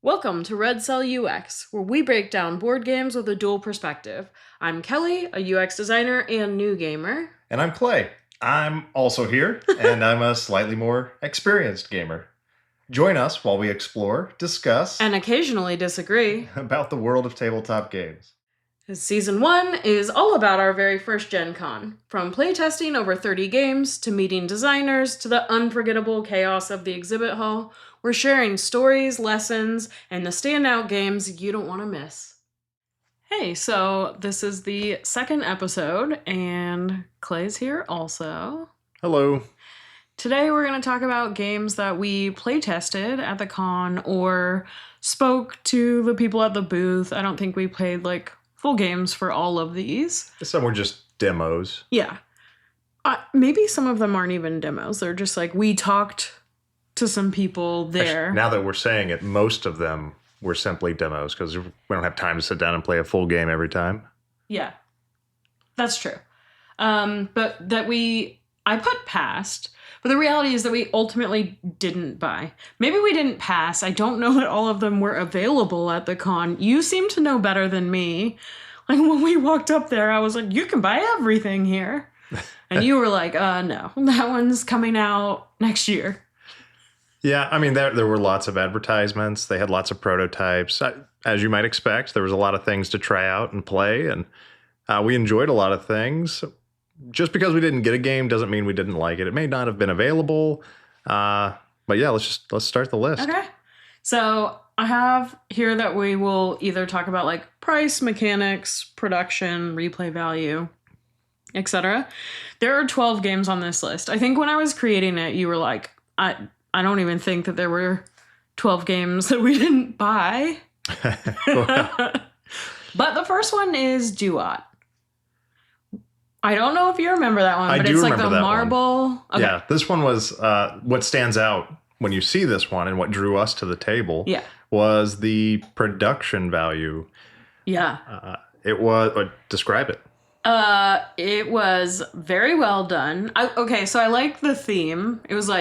Welcome to Red Cell UX, where we break down board games with a dual perspective. I'm Kelly, a UX designer and new gamer. And I'm Clay. I'm also here, and I'm a slightly more experienced gamer. Join us while we explore, discuss, and occasionally disagree about the world of tabletop games. Season 1 is all about our very first GenCon. From playtesting over 30 games, to meeting designers, to the unforgettable chaos of the exhibit hall, we're sharing stories, lessons, and the standout games you don't want to miss. Hey, so this is the second episode, and Clay's here also. Hello. Today we're going to talk about games that we playtested at the con or spoke to the people at the booth. I don't think we played full games for all of these. Some were just demos. Yeah. Maybe some of them aren't even demos. They're just we talked to some people there. Actually, now that we're saying it, most of them were simply demos because we don't have time to sit down and play a full game every time. Yeah, that's true. But I put passed, but the reality is that we ultimately didn't buy. Maybe we didn't pass. I don't know that all of them were available at the con. You seem to know better than me. When we walked up there, I was like, you can buy everything here. And you were like, no, that one's coming out next year. Yeah, I mean, there were lots of advertisements. They had lots of prototypes. As you might expect, there was a lot of things to try out and play, and we enjoyed a lot of things. Just because we didn't get a game doesn't mean we didn't like it. It may not have been available, but yeah, let's start the list. Okay. So I have here that we will either talk about price, mechanics, production, replay value, etc. There are 12 games on this list. I think when I was creating it, you were like, I don't even think that there were 12 games that we didn't buy. But the first one is Duat. I don't know if you remember that one, but it's the marble. Okay. Yeah, this one was what stands out when you see this one and what drew us to the table was the production value. Yeah. It was, describe it. It was very well done. So I like the theme. It was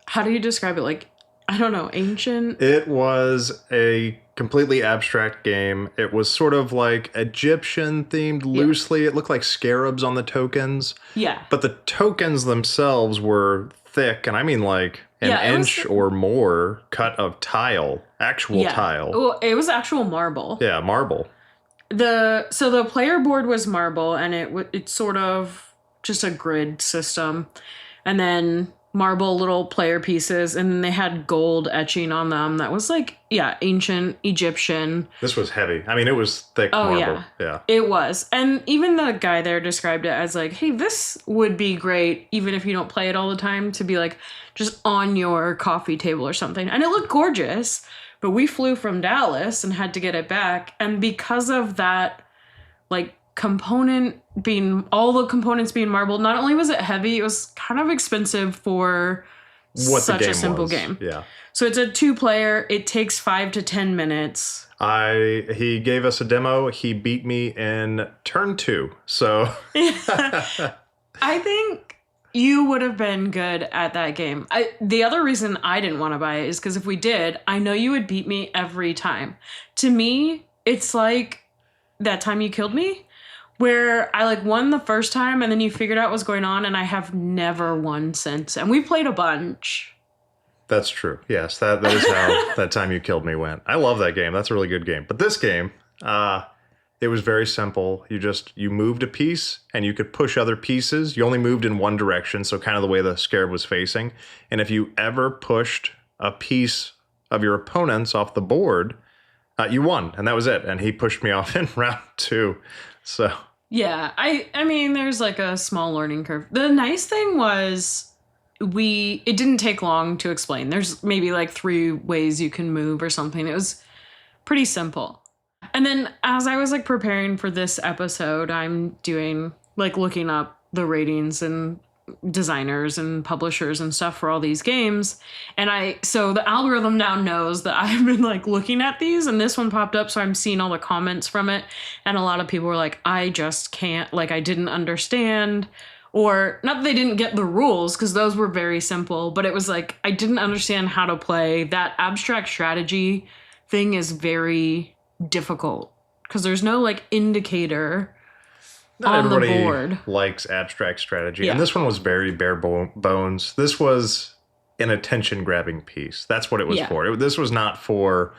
how do you describe it? I don't know, ancient? It was a completely abstract game. It was sort of Egyptian themed loosely. It looked like scarabs on the tokens. Yeah. But the tokens themselves were thick, and I mean an inch or more cut of tile, actual tile. Well, it was actual marble. Yeah, marble. So the player board was marble, and it's sort of just a grid system. And then marble little player pieces, and then they had gold etching on them that was ancient Egyptian. This was heavy. I mean, it was thick marble. Yeah. It was. And even the guy there described it as hey, this would be great even if you don't play it all the time to be just on your coffee table or something. And it looked gorgeous, but we flew from Dallas and had to get it back, and because of that all the components being marbled, not only was it heavy, it was kind of expensive for such a simple game. Yeah. So it's a 2-player. It takes 5 to 10 minutes. He gave us a demo. He beat me in turn 2. So I think you would have been good at that game. The other reason I didn't want to buy it is because if we did, I know you would beat me every time. To me, it's like that time you killed me, where I won the first time and then you figured out what's going on, and I have never won since. And we played a bunch. That's true. Yes, that is how that time you killed me went. I love that game. That's a really good game. But this game, it was very simple. You moved a piece and you could push other pieces. You only moved in one direction, so kind of the way the scarab was facing. And if you ever pushed a piece of your opponent's off the board, you won, and that was it. And he pushed me off in round 2. So yeah, I mean, there's a small learning curve. The nice thing was it didn't take long to explain. There's maybe 3 ways you can move or something. It was pretty simple. And then as I was preparing for this episode, I'm doing looking up the ratings and designers and publishers and stuff for all these games, and so the algorithm now knows that I've been looking at these, and this one popped up, so I'm seeing all the comments from it, and a lot of people were I just can't, I didn't understand, Or not that they didn't get the rules, because those were very simple, but it was like I didn't understand how to play. That abstract strategy thing is very difficult because there's no like indicator Not on the everybody board. likes abstract strategy. Yeah. And this one was very bare bones. This was an attention-grabbing piece. That's what it was for. This was not for,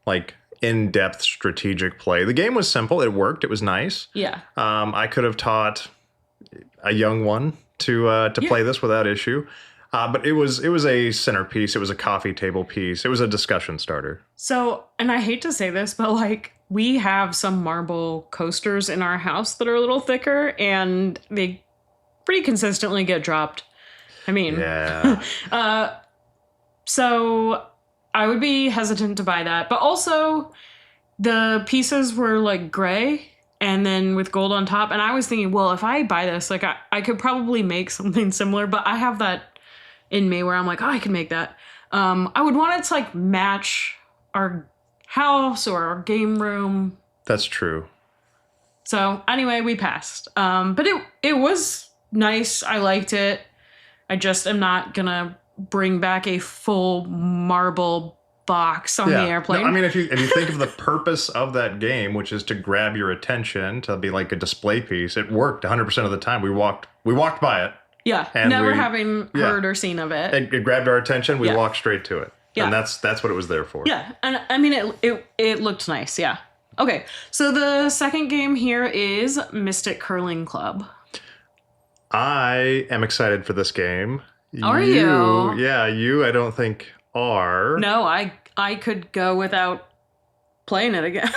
like, in-depth strategic play. The game was simple. It worked. It was nice. Yeah. I could have taught a young one to play this without issue. But it was a centerpiece. It was a coffee table piece. It was a discussion starter. So, and I hate to say this, but like we have some marble coasters in our house that are a little thicker and they pretty consistently get dropped. I mean, yeah. So I would be hesitant to buy that. But also the pieces were like gray and then with gold on top. And I was thinking, well, if I buy this, like I could probably make something similar, but I have that in me where I'm like, oh, I can make that. I would want it to like match our house or our game room. That's true. So anyway, we passed. But it was nice. I liked it. I just am not gonna bring back a full marble box on the airplane. No, I mean, if you think of the purpose of that game, which is to grab your attention, to be like a display piece, it worked 100% of the time. We walked by it. Yeah, and never having heard or seen of it. It grabbed our attention. We walked straight to it. Yeah. And that's what it was there for. Yeah, and I mean, it looked nice, yeah. Okay, so the second game here is Mystic Curling Club. I am excited for this game. Are you? Yeah, you I don't think are. No, I could go without playing it again.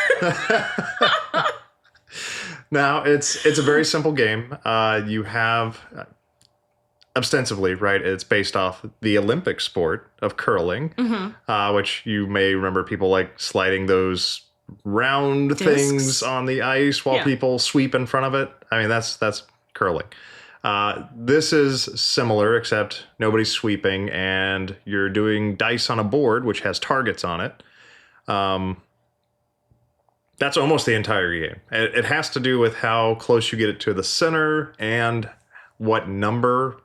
Now, it's a very simple game. You have... ostensibly, right, it's based off the Olympic sport of curling, which you may remember people like sliding those round things on the ice while people sweep in front of it. I mean, that's curling. This is similar, except nobody's sweeping, and you're doing dice on a board, which has targets on it. That's almost the entire game. It has to do with how close you get it to the center and what number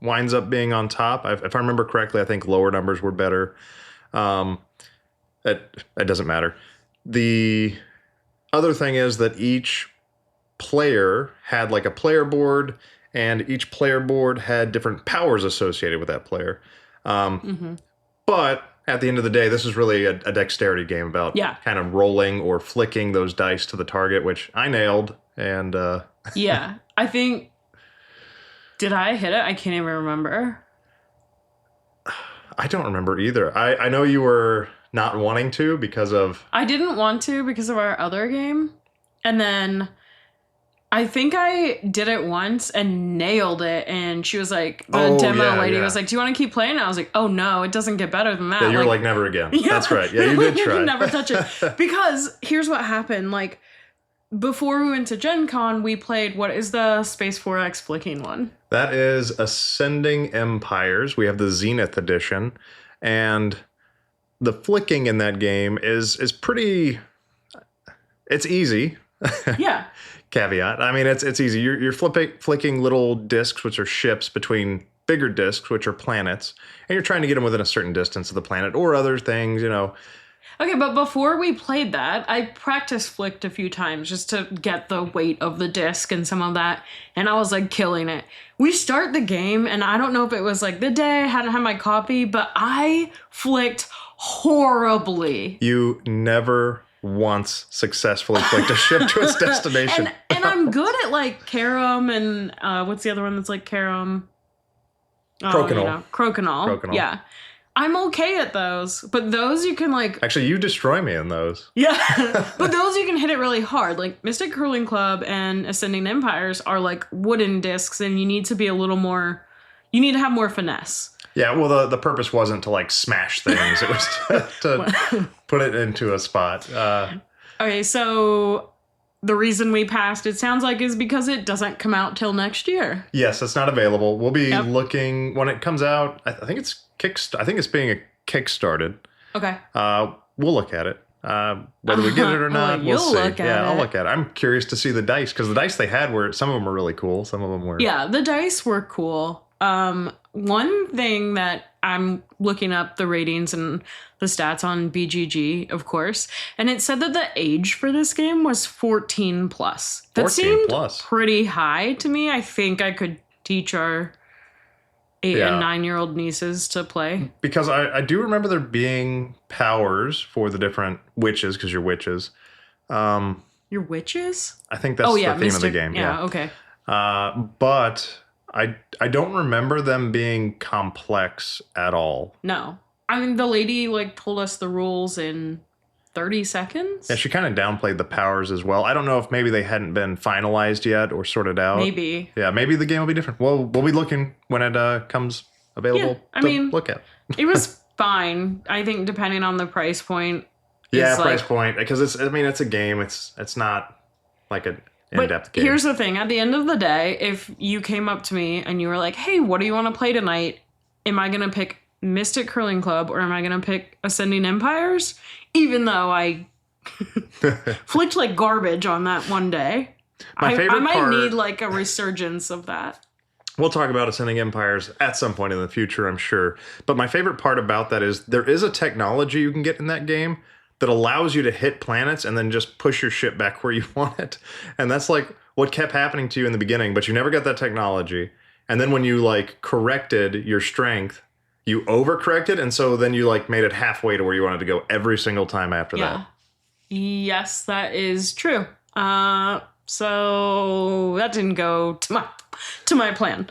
winds up being on top. If I remember correctly, I think lower numbers were better. It doesn't matter. The other thing is that each player had like a player board, and each player board had different powers associated with that player. But at the end of the day, this is really a dexterity game about kind of rolling or flicking those dice to the target, which I nailed. And yeah, I think... Did I hit it? I can't even remember. I don't remember either. I know you were not wanting to because of... I didn't want to because of our other game. And then I think I did it once and nailed it. And she was like, the demo lady was like, do you want to keep playing? And I was like, oh no, it doesn't get better than that. Yeah, you were like, never again. Yeah, that's right. Yeah, you did try. Never touch it. Because here's what happened. Like, before we went to GenCon, we played, what is the Space 4X flicking one? That is Ascending Empires. We have the Zenith edition. And the flicking in that game is pretty... It's easy. Yeah. Caveat. I mean, it's easy. You're flicking little discs, which are ships, between bigger discs, which are planets. And you're trying to get them within a certain distance of the planet or other things, you know. Okay, but before we played that, I practice flicked a few times just to get the weight of the disc and some of that, and I was like killing it. We start the game, and I don't know if it was like the day I hadn't had my coffee, but I flicked horribly. You never once successfully flicked a ship to its destination. and I'm good at like carom and what's the other one that's like carom? Crokinole. Crokinole. Yeah. I'm okay at those, but those you can like... Actually, you destroy me in those. Yeah, but those you can hit it really hard. Like Mystic Curling Club and Ascending Empires are like wooden discs, and you need to be a little more... You need to have more finesse. Yeah, well, the purpose wasn't to like smash things. It was to put it into a spot. Okay, so the reason we passed, it sounds like, is because it doesn't come out till next year. Yes, it's not available. We'll be looking when it comes out. I think it's being kickstarted. Okay. We'll look at it. Whether we get it or not, we'll you'll see. look at I'll it. look at it. I'm curious to see the dice, because the dice they had were, some of them were really cool. Some of them were. Yeah, the dice were cool. One thing that I'm looking up the ratings and the stats on BGG, of course, and it said that the age for this game was 14 plus. That 14 seemed plus. pretty high to me. I think I could teach our 8 and 9-year-old nieces to play. Because I do remember there being powers for the different witches, because you're witches. Your witches? I think that's the theme Mystic, of the game. Yeah, okay. But I don't remember them being complex at all. No. I mean, the lady told us the rules in 30 seconds. Yeah, she kind of downplayed the powers as well. I don't know if maybe they hadn't been finalized yet or sorted out. Maybe. Yeah, maybe the game will be different. Well, we'll be looking when it comes available to look at. It was fine. I think depending on the price point. Yeah, price point. Because it's a game. It's not like an in-depth game. Here's the thing. At the end of the day, if you came up to me and you were like, hey, what do you want to play tonight? Am I going to pick Mystic Curling Club or am I going to pick Ascending Empires? Even though I flicked like garbage on that one day. I might need a resurgence of that. We'll talk about Ascending Empires at some point in the future, I'm sure. But my favorite part about that is there is a technology you can get in that game that allows you to hit planets and then just push your ship back where you want it. And that's what kept happening to you in the beginning, but you never got that technology. And then when you corrected your strength, you overcorrected, and so then you made it halfway to where you wanted to go every single time after that. Yes, that is true. So that didn't go to my plan.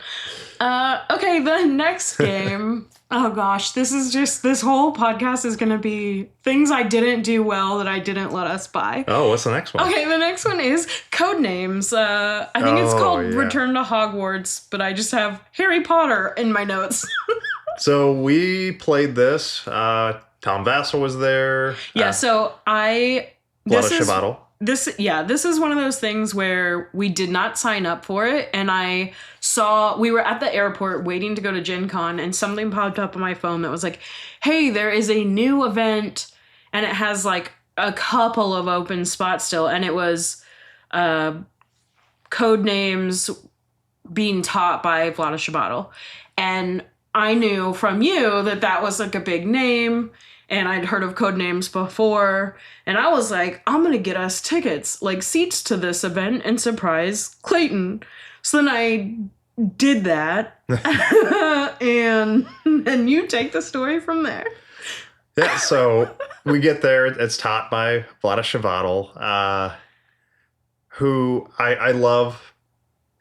Okay, the next game. Oh gosh, this whole podcast is going to be things I didn't do well that I didn't let us buy. Oh, what's the next one? Okay, the next one is Codenames. I think it's called Return to Hogwarts, but I just have Harry Potter in my notes. So we played this. Tom Vasel was there. Yeah, so Vlaada Chvátil. This is one of those things where we did not sign up for it, and we were at the airport waiting to go to GenCon, and something popped up on my phone that was like, hey, there is a new event, and it has a couple of open spots still, and it was Codenames being taught by Vlaada Chvátil. And I knew from you that was a big name, and I'd heard of Codenames before, and I was like, I'm gonna get us tickets, seats to this event and surprise Clayton. So then I did that, and you take the story from there. Yeah, so we get there. It's taught by Vlaada Chvátil, who I love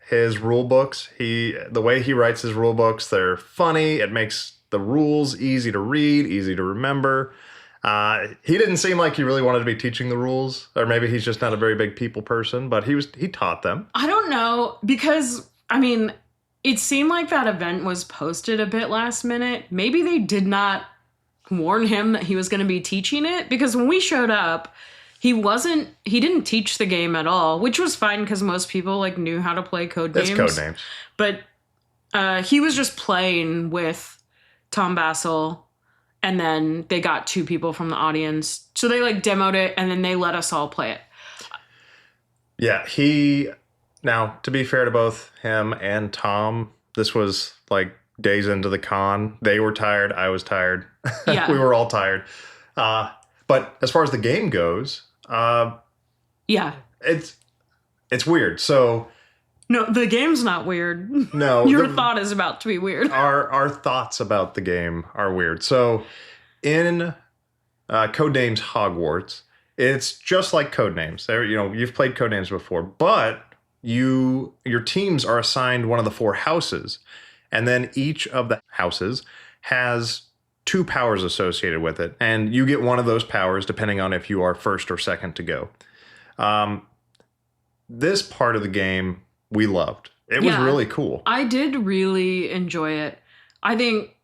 his rule books. The way he writes his rule books, they're funny. It makes the rules easy to read, easy to remember. He didn't seem like he really wanted to be teaching the rules, or maybe he's just not a very big people person, but he taught them. I don't know, because, it seemed like that event was posted a bit last minute. Maybe they did not warn him that he was going to be teaching it, because when we showed up, he didn't teach the game at all, which was fine because most people knew how to play Codenames. It's Codenames. But he was just playing with Tom Vasel, and then they got 2 people from the audience. So they demoed it, and then they let us all play it. Yeah, now to be fair to both him and Tom, this was days into the con. They were tired. I was tired. Yeah. We were all tired. But as far as the game goes, yeah, it's weird. So no, the game's not weird. No, your thought is about to be weird. Our thoughts about the game are weird. So in Codenames Hogwarts, it's just like Codenames. You've played Codenames before, but your teams are assigned one of the 4 houses, and then each of the houses has 2 powers associated with it, and you get one of those powers depending on if you are first or second to go. This part of the game we loved. It was really cool. I did really enjoy it. I think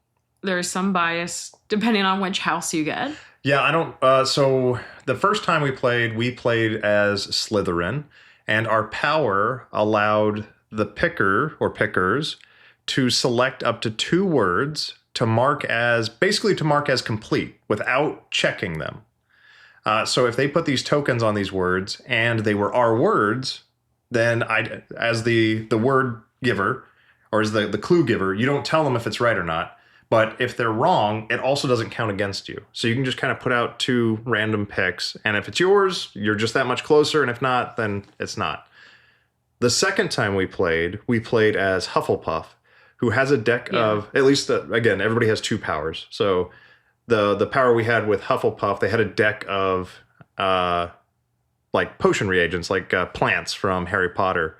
there's some bias depending on which house you get. Yeah, I don't. So the first time we played as Slytherin, and our power allowed the picker or pickers to select up to 2 words to mark as complete without checking them. So if they put these tokens on these words and they were our words, then I, as the word giver or as the clue giver, you don't tell them if it's right or not. But if they're wrong, it also doesn't count against you. So you can just kind of put out 2 random picks. And if it's yours, you're just that much closer. And if not, then it's not. The second time we played as Hufflepuff, who has a deck of, at least, again, everybody has 2 powers. So the power we had with Hufflepuff, they had a deck of like potion reagents, like plants from Harry Potter.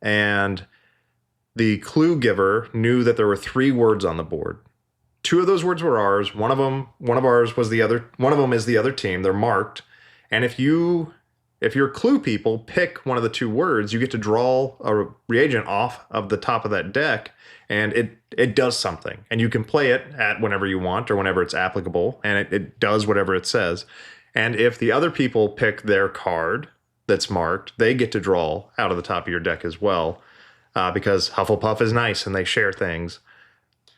And the clue giver knew that there were 3 words on the board. 2 of those words were ours. One of ours was the other. One of them is the other team. They're marked. And if your clue people pick one of the 2 words, you get to draw a reagent off of the top of that deck, and it does something. And you can play it at whenever you want or whenever it's applicable, and it does whatever it says. And if the other people pick their card that's marked, they get to draw out of the top of your deck as well, because Hufflepuff is nice and they share things.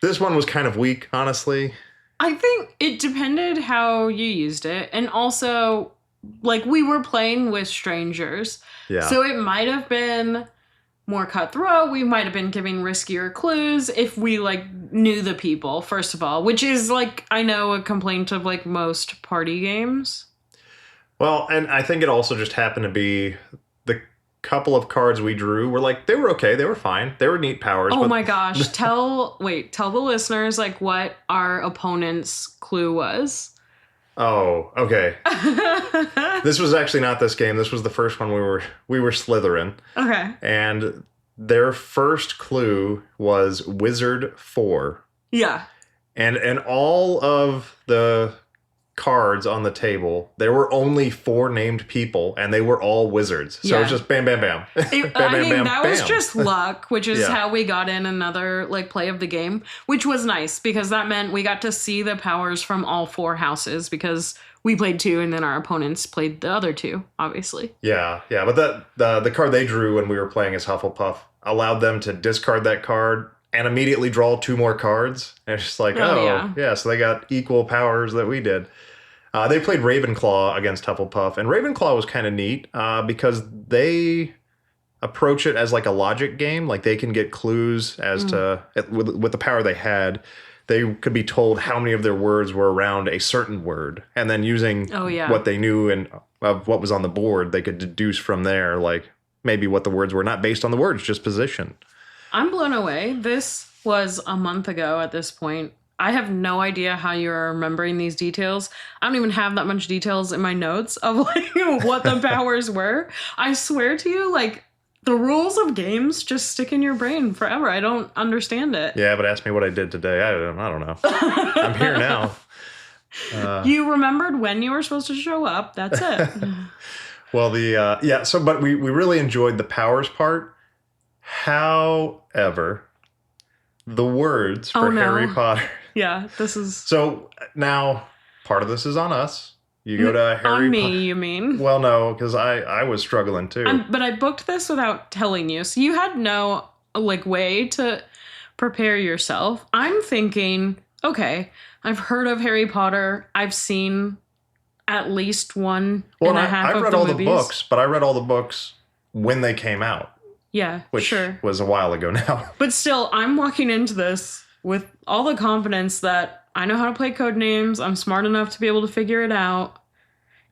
This one was kind of weak, honestly. I think it depended how you used it. And also, like, we were playing with strangers. Yeah. So it might have been more cutthroat. We might have been giving riskier clues if we, like, knew the people, first of all. Which is, like, I know a complaint of, like, most party games. Well, and I think it also just happened to be the couple of cards we drew were like, they were okay, they were fine, they were neat powers. Oh my gosh. Tell the listeners like what our opponent's clue was. Oh, okay. This was actually not this game. This was the first one we were Slytherin. Okay. And their first clue was Wizard 4. Yeah. And all of the cards on the table, there were only 4 named people, and they were all wizards. So it's just bam, bam, bam. That was just luck, which is how we got in another like play of the game, which was nice because that meant we got to see the powers from all 4 houses because we played 2 and then our opponents played the other 2, obviously. Yeah. But the card they drew when we were playing as Hufflepuff allowed them to discard that card and immediately draw 2 more cards. And it's just like, so they got equal powers that we did. They played Ravenclaw against Hufflepuff, and Ravenclaw was kind of neat because they approach it as like a logic game. Like they can get clues as to, with the power they had, they could be told how many of their words were around a certain word. And then using what they knew and of what was on the board, they could deduce from there, like maybe what the words were, not based on the words, just position. I'm blown away. This was a month ago at this point. I have no idea how you're remembering these details. I don't even have that much details in my notes of like what the powers were. I swear to you, like the rules of games just stick in your brain forever. I don't understand it. Yeah, but ask me what I did today. I don't know. I'm here now. You remembered when you were supposed to show up. That's it. Well, but we really enjoyed the powers part. However, the words for Harry Potter. Yeah, this is... So now part of this is on us. You go to Harry On me, you mean? Well, no, because I was struggling too. But I booked this without telling you. So you had no like way to prepare yourself. I'm thinking, okay, I've heard of Harry Potter. I've seen at least one and a half of the movies. I've read all the books, but I read all the books when they came out. Yeah, which was a while ago now. But still, I'm walking into this with all the confidence that I know how to play Codenames. I'm smart enough to be able to figure it out.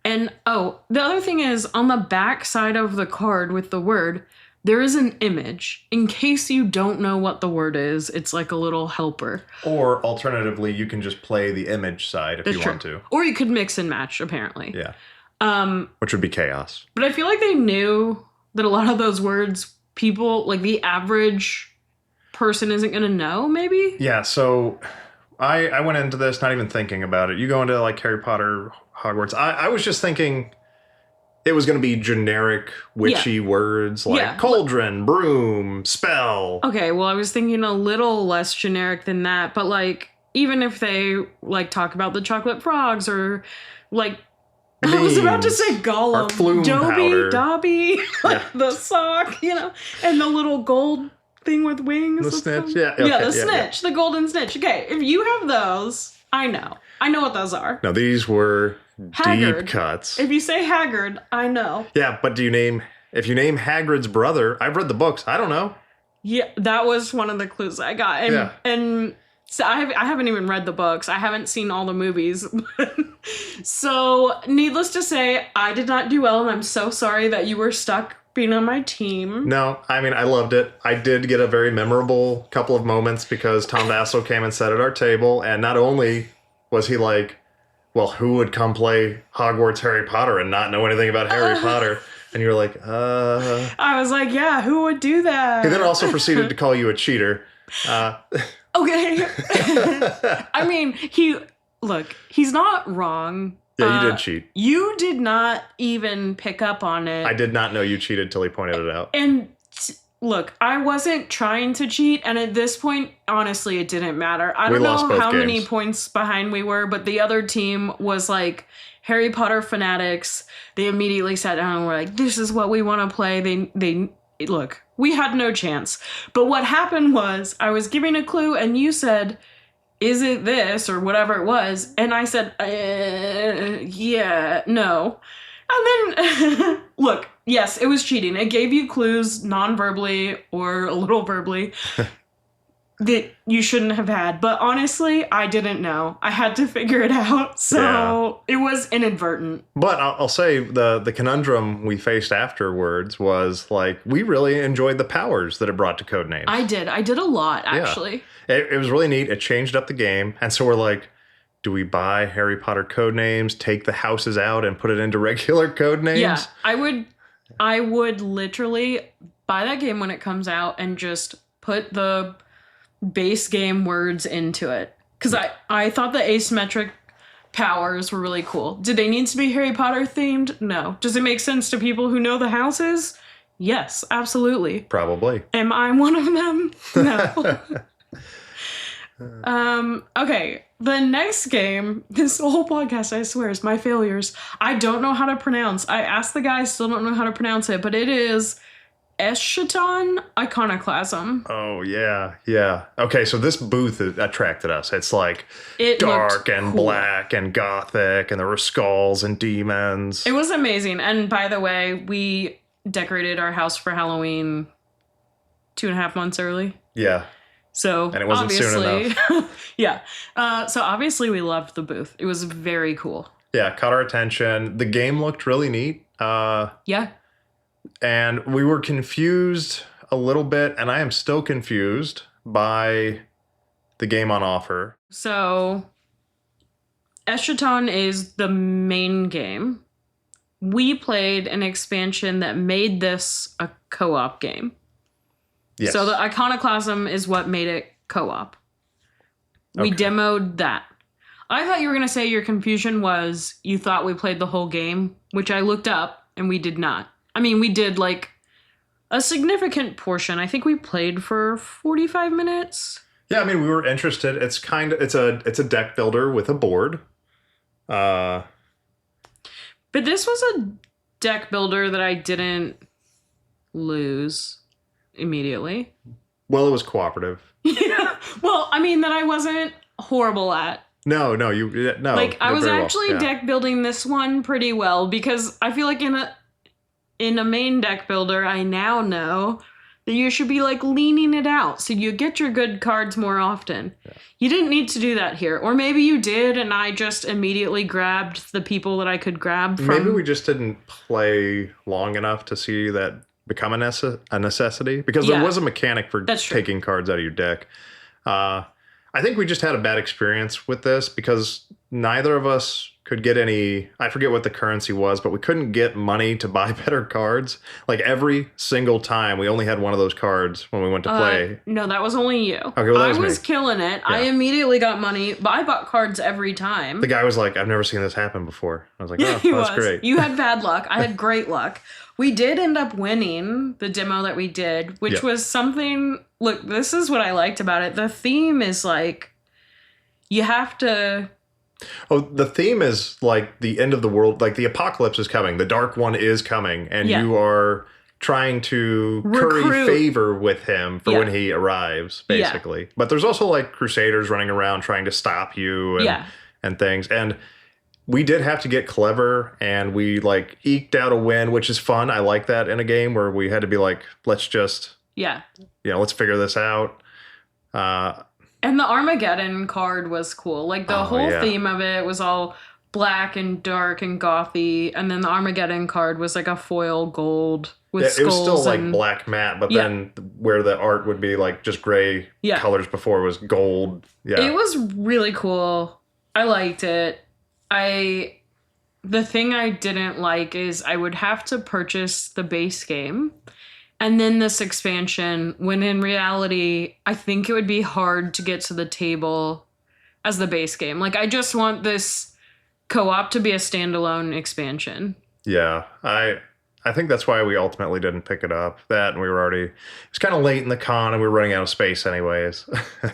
And, the other thing is, on the back side of the card with the word, there is an image. In case you don't know what the word is, it's like a little helper. Or, alternatively, you can just play the image side if you want to. Or you could mix and match, apparently. Yeah. Which would be chaos. But I feel like they knew that a lot of those words, people, like the average person isn't going to know, maybe? Yeah, so I went into this not even thinking about it. You go into, like, Harry Potter, Hogwarts. I was just thinking it was going to be generic witchy words like cauldron, broom, spell. Okay, well, I was thinking a little less generic than that, but like even if they like talk about the chocolate frogs or like beans, I was about to say Gollum, Dobby, the sock, and the little gold thing with wings. The snitch, the snitch, the golden snitch. Okay, if you have those, I know what those are. No, these were Haggard. Deep cuts. If you say Haggard, I know. Yeah, but if you name Hagrid's brother, I've read the books. I don't know. Yeah, that was one of the clues I got. And so I haven't even read the books. I haven't seen all the movies. So, needless to say, I did not do well, and I'm so sorry that you were stuck being on my team. No, I mean, I loved it. I did get a very memorable couple of moments because Tom Vasel came and sat at our table, and not only was he like, well, who would come play Hogwarts Harry Potter and not know anything about Harry Potter? And you were like, I was like, yeah, who would do that? He then also proceeded to call you a cheater. Okay. I mean, he's not wrong. Yeah, you did cheat. You did not even pick up on it. I did not know you cheated till he pointed it out. And look, I wasn't trying to cheat, and at this point, honestly, it didn't matter. I don't know how many points behind we were, but the other team was like Harry Potter fanatics. They immediately sat down and were like, this is what we want to play. They look, we had no chance. But what happened was I was giving a clue, and you said, is it this or whatever it was? And I said, yeah, no. And then, look, yes, it was cheating. It gave you clues non-verbally or a little verbally that you shouldn't have had. But honestly, I didn't know. I had to figure it out. So It was inadvertent. But I'll say the conundrum we faced afterwards was like, we really enjoyed the powers that it brought to Codenames. I did a lot, actually. Yeah. It was really neat. It changed up the game. And so we're like, do we buy Harry Potter Codenames, take the houses out, and put it into regular Codenames? Yeah, I would literally buy that game when it comes out and just put the base game words into it. Because I thought the asymmetric powers were really cool. Did they need to be Harry Potter themed? No. Does it make sense to people who know the houses? Yes, absolutely. Probably. Am I one of them? No. Okay, the next game, this whole podcast, I swear, is my failures. I don't know how to pronounce. I asked the guy, still don't know how to pronounce it, but it is Eschaton Iconoclasm. Oh, yeah, yeah. Okay, so this booth attracted us. It's like dark and cool. Black and gothic, and there were skulls and demons. It was amazing. And by the way, we decorated our house for Halloween 2.5 months early. Yeah. So, and it wasn't soon enough. Yeah. So obviously we loved the booth. It was very cool. Yeah, caught our attention. The game looked really neat. Yeah. And we were confused a little bit, and I am still confused by the game on offer. So, Eschaton is the main game. We played an expansion that made this a co-op game. Yes. So the Iconoclasm is what made it co-op. We demoed that. I thought you were going to say your confusion was you thought we played the whole game, which I looked up, and we did not. I mean, we did like a significant portion. I think we played for 45 minutes. Yeah, I mean, we were interested. It's a deck builder with a board. But this was a deck builder that I didn't lose immediately. Well, it was cooperative. Yeah. Well, I mean, that I wasn't horrible at. No. Like, I was actually deck building this one pretty well because I feel like in a main deck builder, I now know that you should be like leaning it out so you get your good cards more often. Yeah. You didn't need to do that here. Or maybe you did and I just immediately grabbed the people that I could grab from. Maybe we just didn't play long enough to see that become a necessity. Because there was a mechanic for taking cards out of your deck. I think we just had a bad experience with this because neither of us could get any, I forget what the currency was, but we couldn't get money to buy better cards. Like every single time, we only had one of those cards when we went to play. No, that was only you. Okay, well, that was I was killing it. Yeah. I immediately got money, but I bought cards every time. The guy was like, I've never seen this happen before. I was like, oh, that's great. You had bad luck. I had great luck. We did end up winning the demo that we did, which was something, look, this is what I liked about it. The theme is like, you have to... Oh, the theme is like the end of the world, like the apocalypse is coming. The Dark One is coming, and you are trying to curry favor with him for when he arrives, basically. But there's also like crusaders running around trying to stop you and things. And we did have to get clever, and we like eked out a win, which is fun. I like that in a game where we had to be like, let's just, let's figure this out. And the Armageddon card was cool. Like the whole theme of it was all black and dark and gothy, and then the Armageddon card was like a foil gold with skulls. It was still like black matte, but then where the art would be like just gray colors before was gold. Yeah, it was really cool. I liked it. The thing I didn't like is I would have to purchase the base game and then this expansion, when in reality, I think it would be hard to get to the table as the base game. Like, I just want this co-op to be a standalone expansion. Yeah, I think that's why we ultimately didn't pick it up. That, and we were already, it's kind of late in the con and we were running out of space anyways.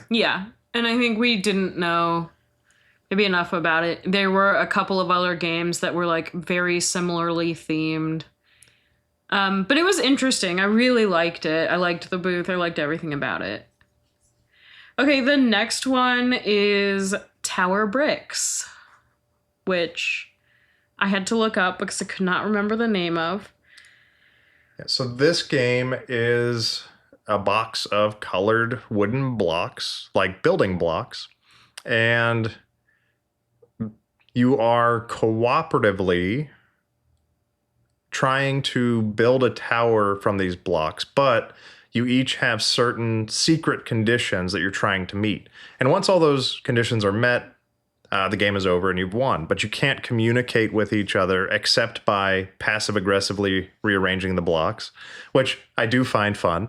Yeah, and I think we didn't know maybe enough about it. There were a couple of other games that were like very similarly themed. But it was interesting. I really liked it. I liked the booth. I liked everything about it. Okay, the next one is TowerBrix, which I had to look up because I could not remember the name of. Yeah, so this game is a box of colored wooden blocks, like building blocks, and you are cooperatively trying to build a tower from these blocks, but you each have certain secret conditions that you're trying to meet. And once all those conditions are met, the game is over and you've won. But you can't communicate with each other except by passive-aggressively rearranging the blocks, which I do find fun.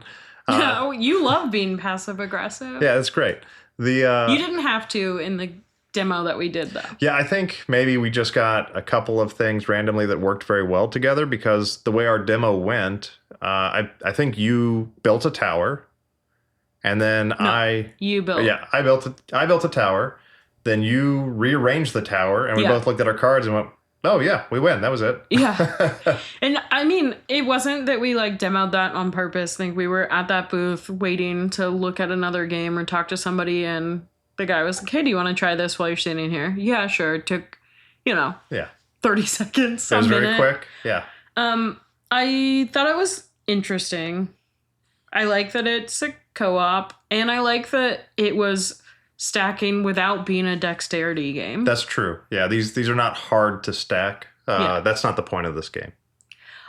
No, you love being passive-aggressive. Yeah, that's great. You didn't have to in the demo that we did, though. Yeah, I think maybe we just got a couple of things randomly that worked very well together, because the way our demo went, I think you built a tower, and then you built. Yeah, I built a tower. Then you rearranged the tower, and we both looked at our cards and went, "Oh yeah, we win. That was it." Yeah, and I mean, it wasn't that we like demoed that on purpose. I think we were at that booth waiting to look at another game or talk to somebody, and the guy was like, "Hey, do you want to try this while you're standing here?" Yeah, sure. It took, 30 seconds. It was very quick. Yeah. I thought it was interesting. I like that it's a co-op, and I like that it was stacking without being a dexterity game. That's true. Yeah, these are not hard to stack. That's not the point of this game.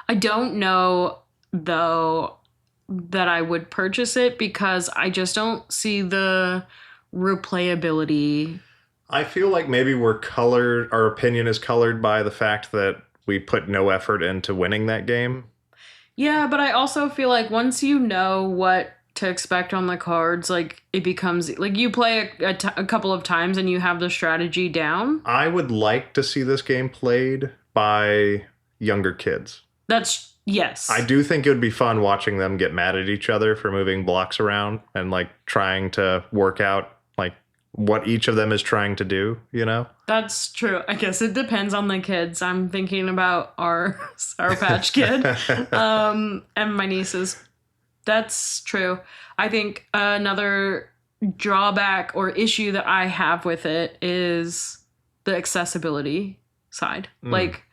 I don't know, though, that I would purchase it because I just don't see the replayability. I feel like maybe our opinion is colored by the fact that we put no effort into winning that game. Yeah, but I also feel like once you know what to expect on the cards, like it becomes like you play a couple of times and you have the strategy down. I would like to see this game played by younger kids. Yes. I do think it would be fun watching them get mad at each other for moving blocks around and like trying to work out like what each of them is trying to do, That's true. I guess it depends on the kids. I'm thinking about our Sour Patch Kid and my nieces. That's true. I think another drawback or issue that I have with it is the accessibility side. Like,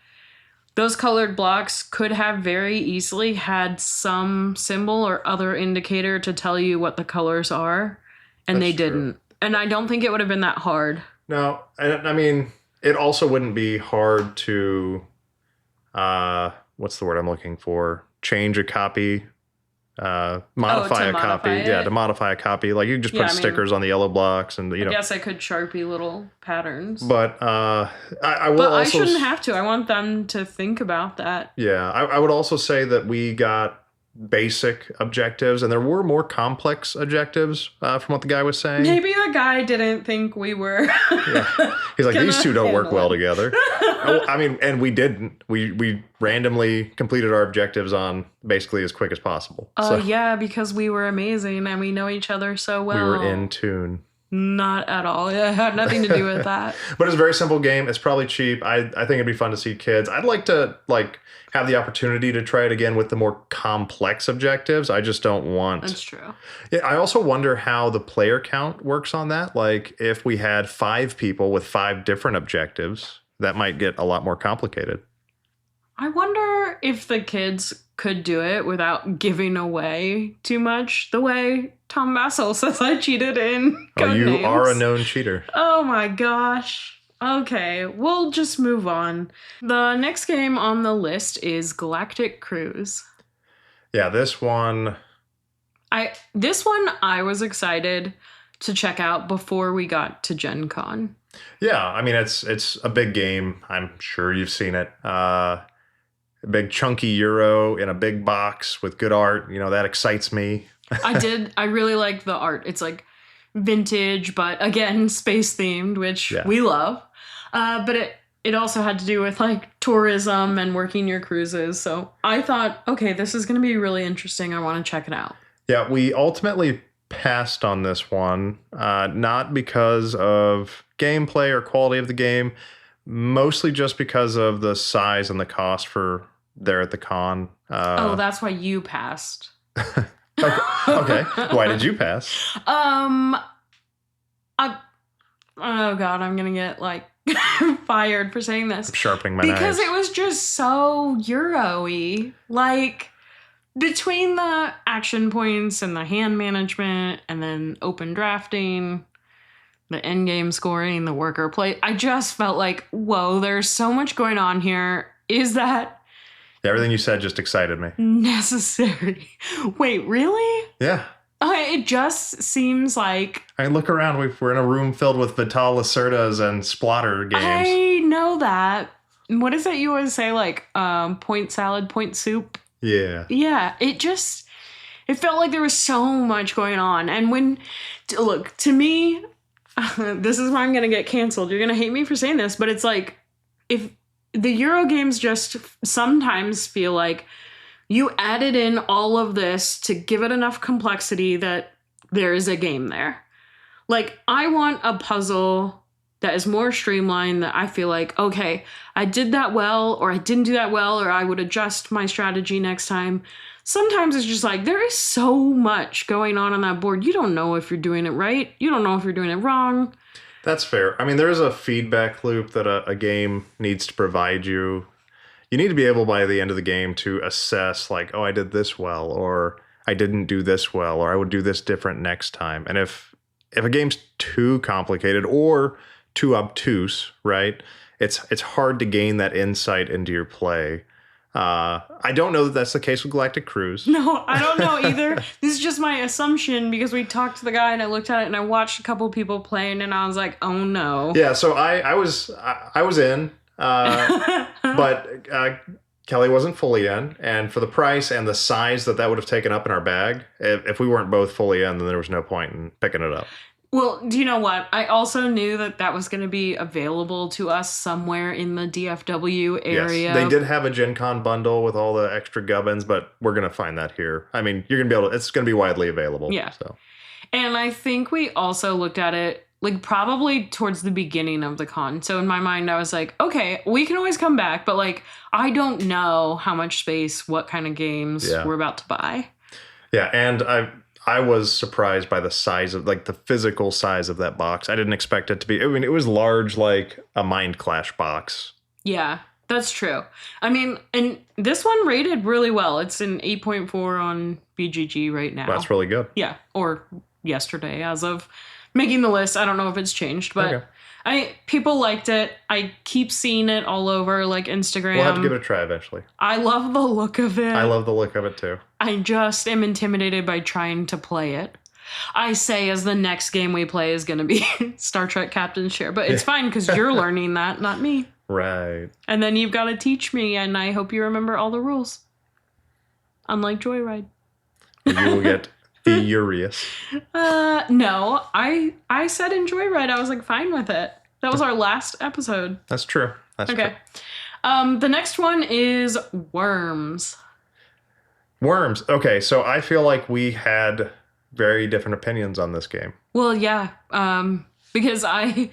those colored blocks could have very easily had some symbol or other indicator to tell you what the colors are, and they didn't. And I don't think it would have been that hard. No, I mean, it also wouldn't be hard to, what's the word I'm looking for? Change a copy. Modify a copy. Yeah, to modify a copy. Like, you just put stickers on the yellow blocks, and I guess I could Sharpie little patterns. But I will but also. I shouldn't have to. I want them to think about that. Yeah, I would also say that we got basic objectives, and there were more complex objectives from what the guy was saying. Maybe the guy didn't think we were. Yeah. He's like, these two don't work well together. I mean, and we didn't. We randomly completed our objectives on basically as quick as possible. Oh, yeah, because we were amazing and we know each other so well. We were in tune. Not at all. It had nothing to do with that. But it's a very simple game. It's probably cheap. I think it'd be fun to see kids. I'd like to have the opportunity to try it again with the more complex objectives. I just don't want. That's true. Yeah, I also wonder how the player count works on that. Like, if we had 5 people with 5 different objectives, that might get a lot more complicated. I wonder if the kids could do it without giving away too much, the way Tom Vasel says I cheated in Codenames. You are a known cheater. Oh my gosh. Okay, we'll just move on. The next game on the list is Galactic Cruise. Yeah, this one I was excited to check out before we got to GenCon. Yeah, I mean it's a big game. I'm sure you've seen it. A big chunky Euro in a big box with good art. You know, that excites me. I really like the art. It's like vintage, but again, space themed, which we love. But it also had to do with like tourism and working your cruises. So I thought, okay, this is going to be really interesting. I want to check it out. Yeah, we ultimately passed on this one, not because of gameplay or quality of the game, mostly just because of the size and the cost for there at the con. That's why you passed. Okay. Why did you pass? Oh God, I'm gonna get like fired for saying this. I'm sharpening my because knives. it was just so Euro-y. Like between the action points and the hand management and then open drafting, the end game scoring, the worker play, I just felt like, whoa, there's so much going on here. Is that everything you said just excited me. necessary? Wait, really? Yeah. It just seems like... I mean, look around. We're in a room filled with Vital Lacerdas and Splatter games. I know that. What is it you always say? Like, point salad, point soup? Yeah. Yeah, it felt like there was so much going on. And look, to me, this is why I'm going to get canceled. You're going to hate me for saying this, but it's like, if the Euro games just sometimes feel like you added in all of this to give it enough complexity that there is a game there. Like, I want a puzzle that is more streamlined, that I feel like, okay, I did that well, or I didn't do that well, or I would adjust my strategy next time. Sometimes it's just like, there is so much going on that board. You don't know if you're doing it right. You don't know if you're doing it wrong. That's fair. I mean, there is a feedback loop that a game needs to provide you. You need to be able by the end of the game to assess like, oh, I did this well, or I didn't do this well, or I would do this different next time. And if a game's too complicated or too obtuse, right, it's hard to gain that insight into your play. I don't know that that's the case with Galactic Cruise. No, I don't know either. This is just my assumption because we talked to the guy and I looked at it and I watched a couple people playing and I was like, oh no. Yeah, so I was in. But Kelly wasn't fully in, and for the price and the size that would have taken up in our bag, if we weren't both fully in, then there was no point in picking it up. Well, do you know what? I also knew that was going to be available to us somewhere in the DFW area. Yes, they did have a Gen Con bundle with all the extra gubbins, but we're going to find that here. I mean, you're going to be able to, it's going to be widely available. Yeah. So. And I think we also looked at it like probably towards the beginning of the con. So in my mind, I was like, okay, we can always come back, but like, I don't know how much space, what kind of games we're about to buy. Yeah. And I was surprised by the size of like the physical size of that box. I didn't expect it to be, I mean, it was large, like a Mind Clash box. Yeah, that's true. I mean, and this one rated really well. It's an 8.4 on BGG right now. That's really good. Yeah. Or yesterday as of making the list. I don't know if it's changed, but people liked it. I keep seeing it all over like Instagram. We'll have to give it a try eventually. I love the look of it. I love the look of it too. I just am intimidated by trying to play it. I say as the next game we play is going to be Star Trek Captain's Share, but it's fine because you're learning that, not me. Right. And then you've got to teach me, and I hope you remember all the rules. Unlike Joyride. You will get furious. No, I said in Joyride, I was like fine with it. That was our last episode. That's true. That's okay. True. The next one is Worms. Worms. Okay, so I feel like we had very different opinions on this game. Well, yeah, because I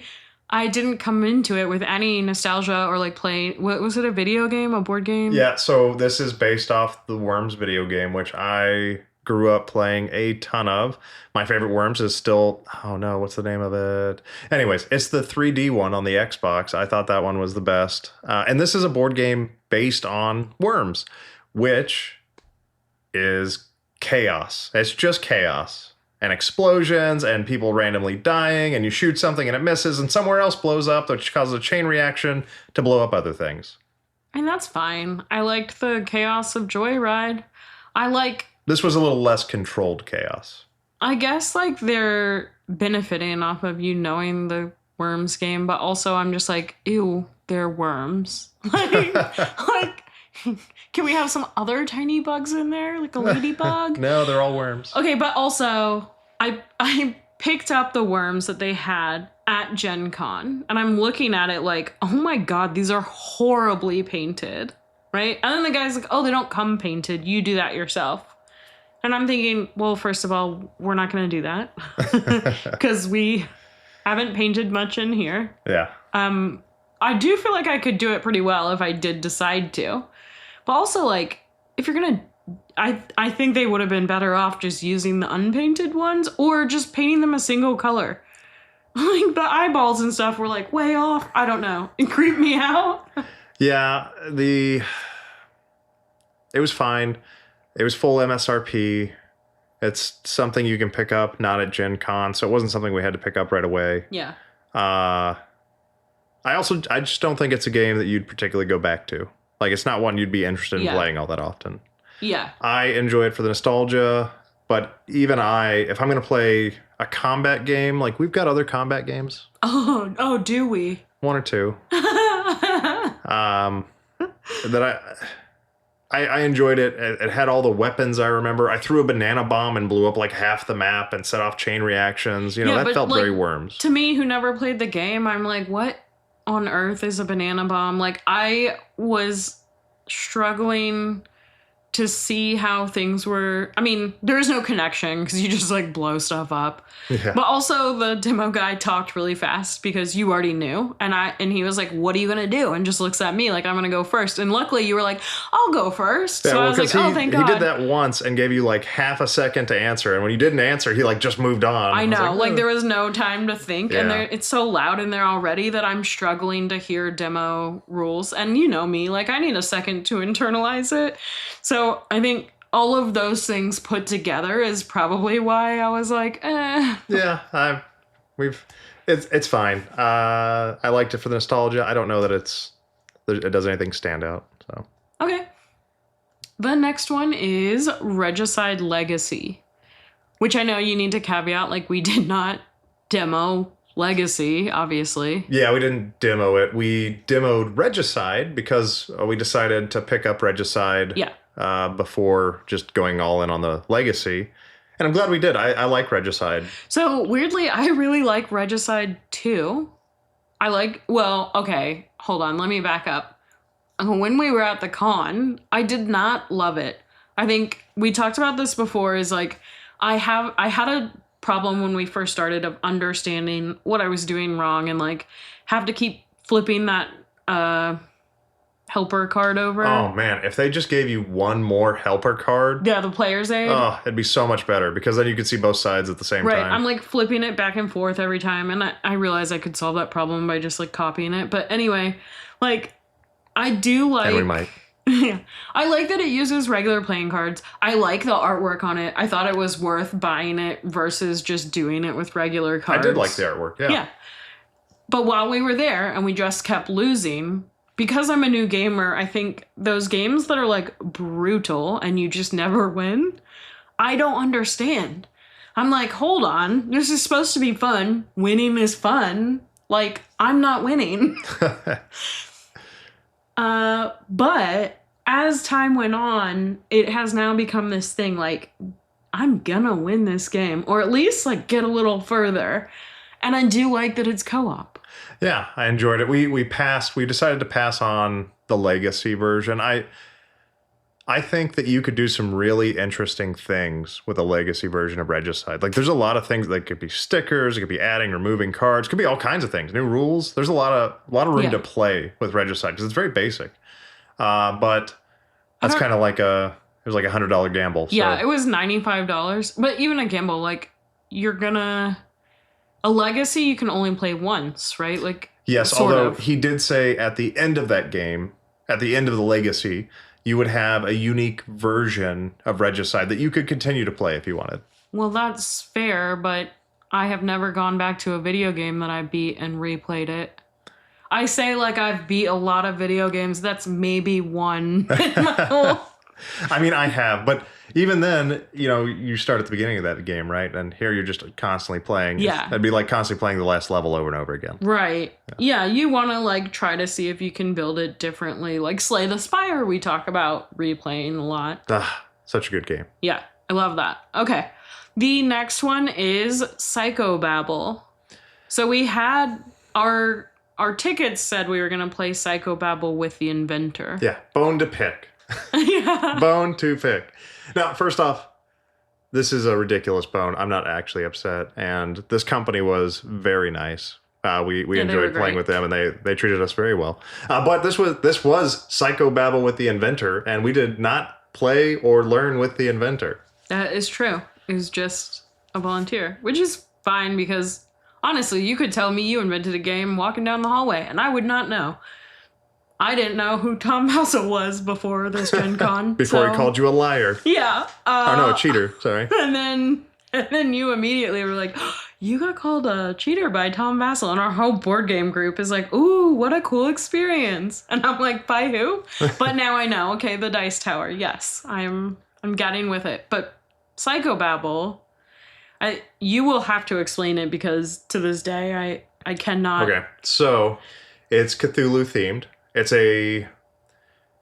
didn't come into it with any nostalgia or like playing. What was it? A video game? A board game? Yeah. So this is based off the Worms video game, which I grew up playing a ton of. My favorite Worms is still, oh no, what's the name of it? Anyways, it's the 3D one on the Xbox. I thought that one was the best. And this is a board game based on Worms, which is chaos. It's just chaos and explosions and people randomly dying, and you shoot something and it misses and somewhere else blows up, which causes a chain reaction to blow up other things. And that's fine. I liked the chaos of Joyride. This was a little less controlled chaos. I guess like they're benefiting off of you knowing the Worms game, but also I'm just like, ew, they're worms. Like, can we have some other tiny bugs in there, like a ladybug? No, they're all worms. Okay, but also I picked up the worms that they had at GenCon, and I'm looking at it like, oh my god, these are horribly painted, right? And then the guy's like, oh, they don't come painted. You do that yourself. And I'm thinking, well, first of all, we're not going to do that because we haven't painted much in here. Yeah. I do feel like I could do it pretty well if I did decide to. But also, like, if you're going to... I think they would have been better off just using the unpainted ones or just painting them a single color. Like, the eyeballs and stuff were, like, way off. I don't know. It creeped me out. Yeah, it was fine. It was full MSRP. It's something you can pick up, not at Gen Con, so it wasn't something we had to pick up right away. Yeah. I just don't think it's a game that you'd particularly go back to. Like, it's not one you'd be interested in playing all that often. Yeah. I enjoy it for the nostalgia, but even if I'm going to play a combat game, like, we've got other combat games. Oh, do we? One or two. That I enjoyed it. It had all the weapons, I remember. I threw a banana bomb and blew up like half the map and set off chain reactions. You know, that felt very Worms. To me, who never played the game, I'm like, what on earth is a banana bomb? Like, I was struggling to see how things were. I mean, there is no connection because you just like blow stuff up. Yeah. But also the demo guy talked really fast because you already knew. And he was like, what are you going to do? And just looks at me like, I'm going to go first. And luckily you were like, I'll go first. Yeah, so I was like, oh, thank God. He did that once and gave you like half a second to answer. And when you didn't answer, he like just moved on. I know. Like there was no time to think. Yeah. And it's so loud in there already that I'm struggling to hear demo rules. And you know me, like I need a second to internalize it. So I think all of those things put together is probably why I was like, eh. Yeah, it's fine. I liked it for the nostalgia. I don't know that it does anything stand out. So okay. The next one is Regicide Legacy, which I know you need to caveat, like we did not demo Legacy, obviously. Yeah, we didn't demo it. We demoed Regicide because we decided to pick up Regicide. Yeah. Before just going all in on the Legacy. And I'm glad we did. I like Regicide. So, weirdly, I really like Regicide too. Okay, hold on, let me back up. When we were at the con, I did not love it. I think we talked about this before, is like, I had a problem when we first started of understanding what I was doing wrong and like have to keep flipping that helper card over. Oh man, if they just gave you one more helper card. Yeah, the player's aid. Oh, it'd be so much better because then you could see both sides at the same time. Right, I'm like flipping it back and forth every time, and I realized I could solve that problem by just like copying it. But anyway, like I do like. And we might. Yeah, I like that it uses regular playing cards. I like the artwork on it. I thought it was worth buying it versus just doing it with regular cards. I did like the artwork. Yeah. Yeah. But while we were there and we just kept losing. Because I'm a new gamer, I think those games that are like brutal and you just never win, I don't understand. I'm like, hold on, this is supposed to be fun. Winning is fun. Like, I'm not winning. But as time went on, it has now become this thing like, I'm gonna win this game, or at least like get a little further. And I do like that it's co-op. Yeah, I enjoyed it. We decided to pass on the Legacy version. I think that you could do some really interesting things with a Legacy version of Regicide. Like there's a lot of things that could be stickers, it could be adding, removing cards, it could be all kinds of things, new rules. There's a lot of room to play with Regicide because it's very basic. But that's kind of like It was like $100 gamble. So. Yeah, it was $95. But even a gamble, like, a legacy you can only play once, right? Like, yes, although he did say at the end of that game, at the end of the legacy, you would have a unique version of Regicide that you could continue to play if you wanted. Well, that's fair, but I have never gone back to a video game that I beat and replayed it. I say like I've beat a lot of video games. That's maybe one in my whole... I mean, I have, but even then, you start at the beginning of that game, right? And here you're just constantly playing. Yeah. It'd be like constantly playing the last level over and over again. Right. Yeah, you want to like try to see if you can build it differently. Like Slay the Spire, we talk about replaying a lot. Such a good game. Yeah, I love that. Okay. The next one is Psychobabble. So we had our tickets said we were going to play Psychobabble with the inventor. Yeah, bone to pick. Yeah. Bone to pick. Now, first off, this is a ridiculous bone. I'm not actually upset. And this company was very nice. We enjoyed playing with them, and they treated us very well. But this was Psychobabble with the inventor, and we did not play or learn with the inventor. That is true. It was just a volunteer, which is fine because honestly, you could tell me you invented a game walking down the hallway, and I would not know. I didn't know who Tom Vasel was before this GenCon. Before he called you a liar. Yeah. A cheater. Sorry. And then you immediately were like, oh, you got called a cheater by Tom Vasel. And our whole board game group is like, ooh, what a cool experience. And I'm like, by who? But now I know. Okay, the Dice Tower. Yes, I'm getting with it. But Psychobabble, you will have to explain it because to this day I cannot. Okay, so it's Cthulhu themed. It's a...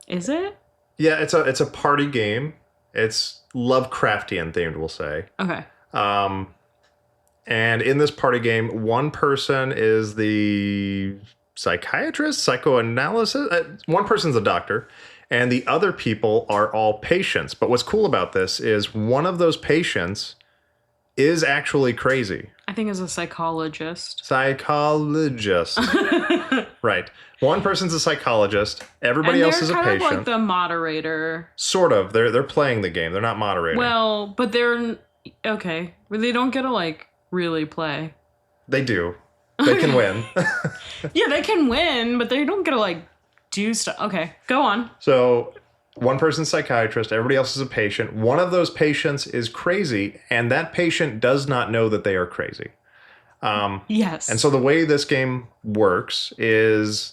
Is it? Yeah, it's a party game. It's Lovecraftian themed, we'll say. Okay. And in this party game, one person is the psychiatrist, psychoanalysis. One person's a doctor, and the other people are all patients. But what's cool about this is one of those patients is actually crazy. I think as a psychologist. Psychologist. Right. One person's a psychologist. Everybody else is a patient. They're kind of like the moderator. Sort of. They're playing the game. They're not moderating. Well, but they're... Okay. They don't get to, like, really play. They do. They can win. Yeah, they can win, but they don't get to, like, do stuff. Okay, go on. So... One person's psychiatrist, everybody else is a patient. One of those patients is crazy, and that patient does not know that they are crazy. Yes. And so the way this game works is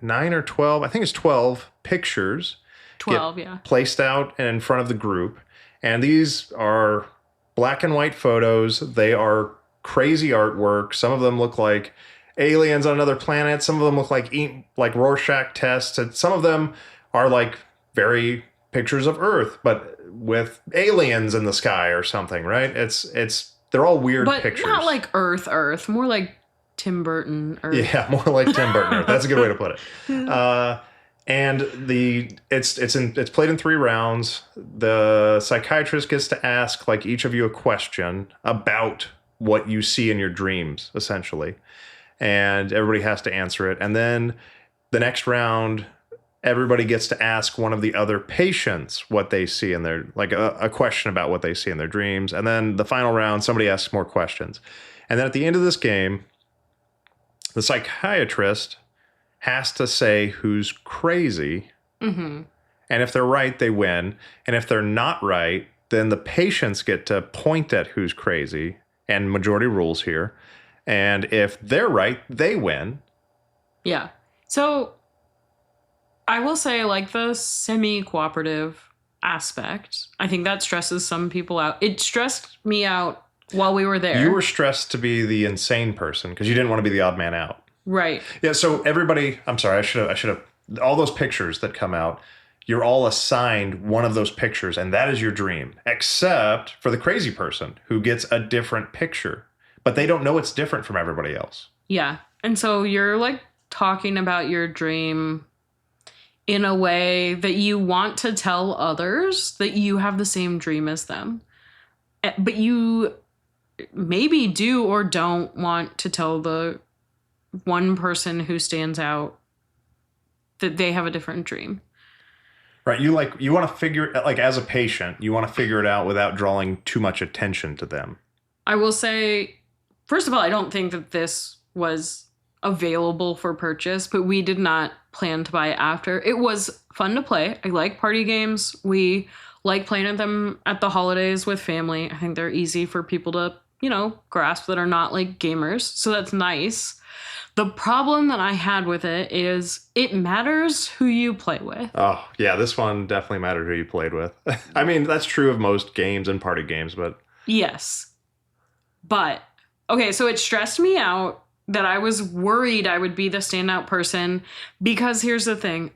9 or 12, I think it's 12 pictures. 12, yeah. Placed out in front of the group. And these are black and white photos. They are crazy artwork. Some of them look like aliens on another planet. Some of them look like Rorschach tests. And some of them are like very pictures of Earth, but with aliens in the sky or something, right? They're all weird pictures. But not like Earth, more like Tim Burton Earth. Yeah, more like Tim Burton Earth. That's a good way to put it. And it's played in 3 rounds. The psychiatrist gets to ask like each of you a question about what you see in your dreams, essentially. And everybody has to answer it. And then the next round, everybody gets to ask one of the other patients what they see in their, like a question about what they see in their dreams. And then the final round, somebody asks more questions. And then at the end of this game, the psychiatrist has to say who's crazy. Mm-hmm. And if they're right, they win. And if they're not right, then the patients get to point at who's crazy. And majority rules here. And if they're right, they win. Yeah. So... I will say I like the semi-cooperative aspect. I think that stresses some people out. It stressed me out while we were there. You were stressed to be the insane person because you didn't want to be the odd man out. Right. Yeah, so everybody, I'm sorry, I should have, all those pictures that come out, you're all assigned one of those pictures, and that is your dream, except for the crazy person who gets a different picture, but they don't know it's different from everybody else. Yeah, and so you're like talking about your dream in a way that you want to tell others that you have the same dream as them. But you maybe do or don't want to tell the one person who stands out that they have a different dream. Right. You want to figure, like, as a patient, you want to figure it out without drawing too much attention to them. I will say, first of all, I don't think that this was available for purchase, but we did not plan to buy it after. It was fun to play. I like party games. We like playing at them at the holidays with family. I think they're easy for people to, grasp that are not like gamers. So that's nice. The problem that I had with it is it matters who you play with. Oh, yeah, this one definitely mattered who you played with. I mean, that's true of most games and party games, but... Yes. But, okay, so it stressed me out that I was worried I would be the standout person because here's the thing.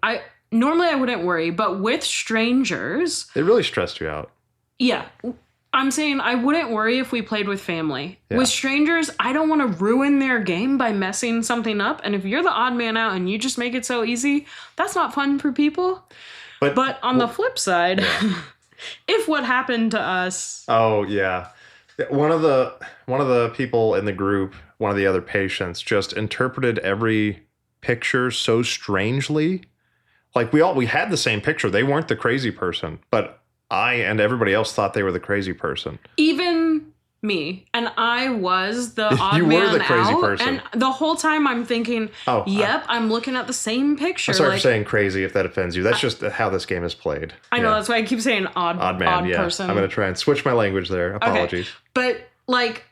Normally I wouldn't worry, but with strangers... It really stressed you out. Yeah. I'm saying I wouldn't worry if we played with family. Yeah. With strangers, I don't want to ruin their game by messing something up. And if you're the odd man out and you just make it so easy, that's not fun for people. But on the flip side, if what happened to us... Oh, yeah. One of the people in the group, one of the other patients, just interpreted every picture so strangely. Like, we had the same picture. They weren't the crazy person, but I and everybody else thought they were the crazy person. Even me. And I was the odd you man were the crazy out, person. and the whole time I'm thinking, I'm looking at the same picture. I'm sorry for saying crazy if that offends you. That's just how this game is played. I know, that's why I keep saying odd man, person. I'm going to try and switch my language there. Apologies. Okay. But, like,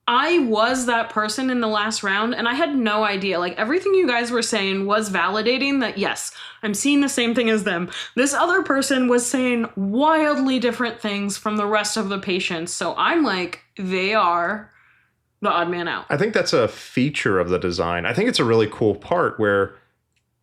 I was that person in the last round, and I had no idea. Like, everything you guys were saying was validating that, yes, I'm seeing the same thing as them. This other person was saying wildly different things from the rest of the patients. So I'm like, they are the odd man out. I think that's a feature of the design. I think it's a really cool part where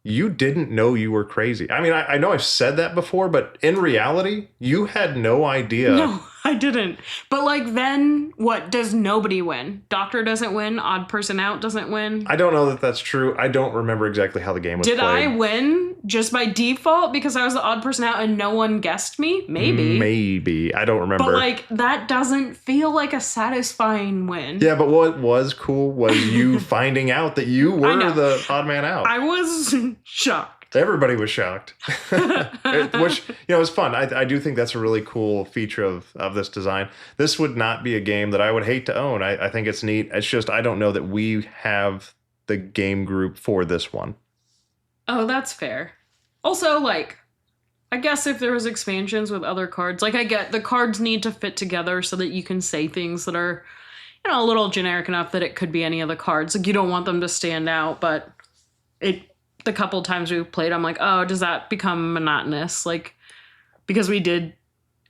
you didn't know you were crazy. I mean, I know I've said that before, but in reality, you had no idea. No, I didn't. But, like, then what? Does nobody win? Doctor doesn't win. Odd person out doesn't win. I don't know that that's true. I don't remember exactly how the game was played. Did I win just by default because I was the odd person out and no one guessed me? Maybe. Maybe. I don't remember. But, like, that doesn't feel like a satisfying win. Yeah, but what was cool was you finding out that you were the odd man out. I was shocked. Everybody was shocked, which, is fun. I do think that's a really cool feature of this design. This would not be a game that I would hate to own. I think it's neat. It's just I don't know that we have the game group for this one. Oh, that's fair. Also, like, I guess if there was expansions with other cards, like, I get the cards need to fit together so that you can say things that are, a little generic enough that it could be any of the cards. Like, you don't want them to stand out, but the couple times we played, I'm like, oh, does that become monotonous? Like, because we did,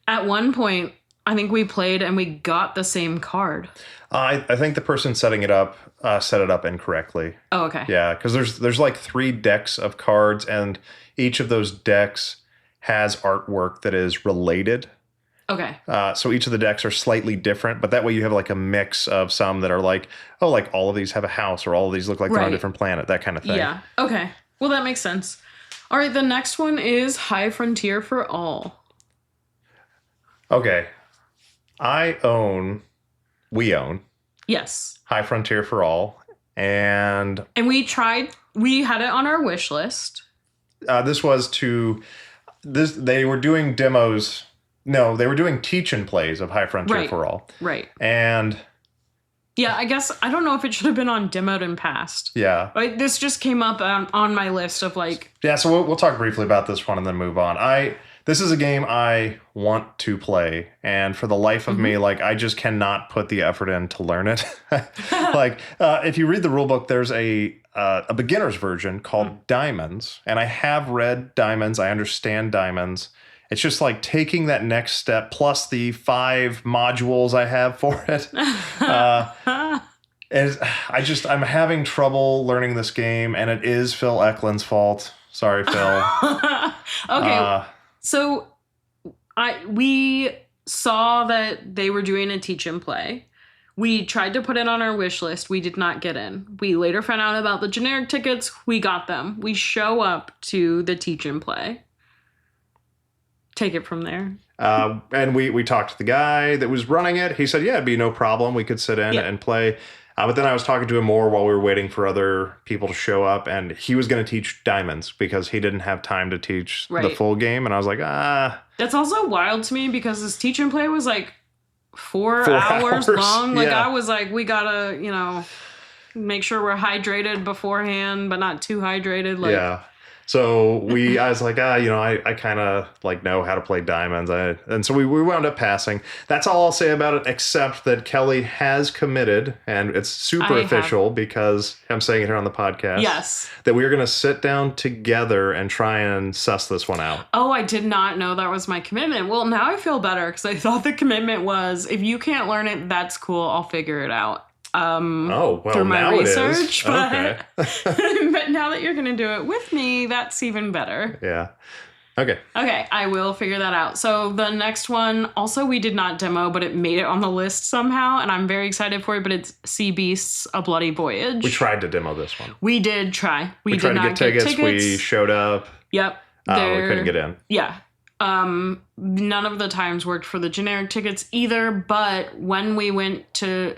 at one point, I think we played and we got the same card. I think the person setting it up set it up incorrectly. Oh, okay. Yeah, because there's like 3 decks of cards, and each of those decks has artwork that is related. Okay. So each of the decks are slightly different, but that way you have like a mix of some that are like, oh, like all of these have a house, or all of these look like they're on a different planet, that kind of thing. Yeah. Okay. Well, that makes sense. All right, the next one is High Frontier for All. Okay. We own. Yes. High Frontier for All. And we had it on our wish list. They were doing demos. No, they were doing teach and plays of High Frontier for All. Right. And yeah, I guess, I don't know if it should have been on demoed and passed. Yeah. Like, this just came up on my list of, like... Yeah, so we'll talk briefly about this one and then move on. This is a game I want to play, and for the life of me, like, I just cannot put the effort in to learn it. Like, if you read the rulebook, there's a beginner's version called Diamonds, and I have read Diamonds. I understand Diamonds. It's just like taking that next step, plus the 5 modules I have for it. I'm having trouble learning this game, and it is Phil Eklund's fault. Sorry, Phil. Okay. So we saw that they were doing a teach and play. We tried to put it on our wish list. We did not get in. We later found out about the generic tickets. We got them. We show up to the teach and play. Take it from there. And we talked to the guy that was running it. He said, yeah, it'd be no problem. We could sit in and play. But then I was talking to him more while we were waiting for other people to show up, and he was going to teach diamonds because he didn't have time to teach the full game. And I was like, That's also wild to me because this teach and play was like 4 hours long. Like I was like, we gotta, make sure we're hydrated beforehand, but not too hydrated. Like, yeah. So I was like, I kind of like know how to play diamonds. And so we wound up passing. That's all I'll say about it, except that Kelly has committed, and it's super official because I'm saying it here on the podcast. Yes. That we are going to sit down together and try and suss this one out. Oh, I did not know that was my commitment. Well, now I feel better because I thought the commitment was, if you can't learn it, that's cool. I'll figure it out. Through my research, but but now that you're gonna do it with me, that's even better. Yeah. Okay, I will figure that out. So the next one, also we did not demo, but it made it on the list somehow, and I'm very excited for it. But it's Sea Beasts: A Bloody Voyage. We tried to demo this one. We did try. We tried did not to get tickets. We showed up. Yep. We couldn't get in. Yeah. None of the times worked for the generic tickets either. But when we went to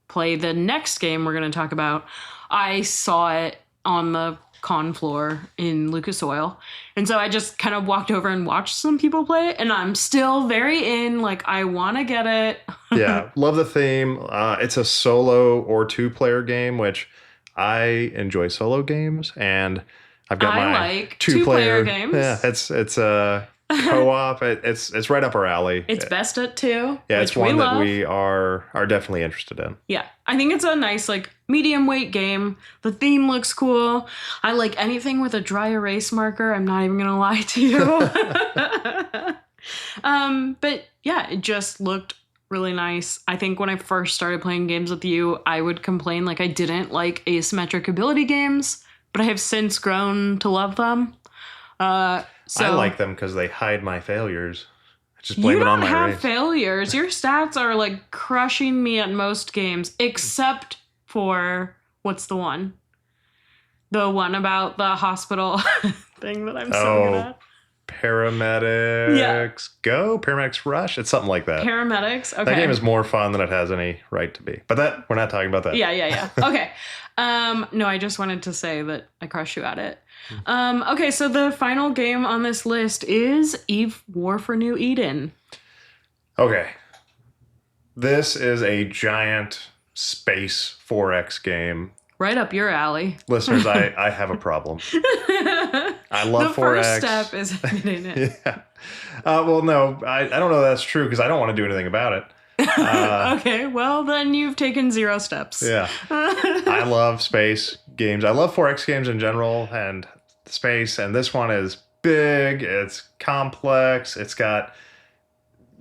play the next game we're going to talk about, I saw it on the con floor in Lucas Oil, and so I just kind of walked over and watched some people play it, and I'm still very in, like, I want to get it. Yeah, love the theme. It's a solo or 2-player game, which I enjoy solo games, and I've got my 2-player games. Yeah, it's a co-op. It's right up our alley. It's best at 2. Yeah, it's one that we are definitely interested in. Yeah, I think it's a nice, like, medium weight game. The theme looks cool. I like anything with a dry erase marker. I'm not even gonna lie to you. But yeah, it just looked really nice. I think when I first started playing games with you, I would complain like I didn't like asymmetric ability games, but I have since grown to love them. So, I like them because they hide my failures. I just blame it on my race. You don't have failures. Your stats are like crushing me at most games, except for, what's the one? The one about the hospital thing that I'm so good at. Paramedics Go? Paramedics Rush? It's something like that. Paramedics? Okay. That game is more fun than it has any right to be. But we're not talking about that. Yeah. Okay. No, I just wanted to say that I crush you at it. Okay, so the final game on this list is Eve War for New Eden. Okay. This is a giant space 4X game. Right up your alley. Listeners, I have a problem. I love 4X. The first step is admitting it. Yeah. Well, no, I don't know that's true because I don't want to do anything about it. Okay, well, then you've taken 0 steps. Yeah. I love space games. I love 4X games in general and space, and this one is big. It's complex. It's got,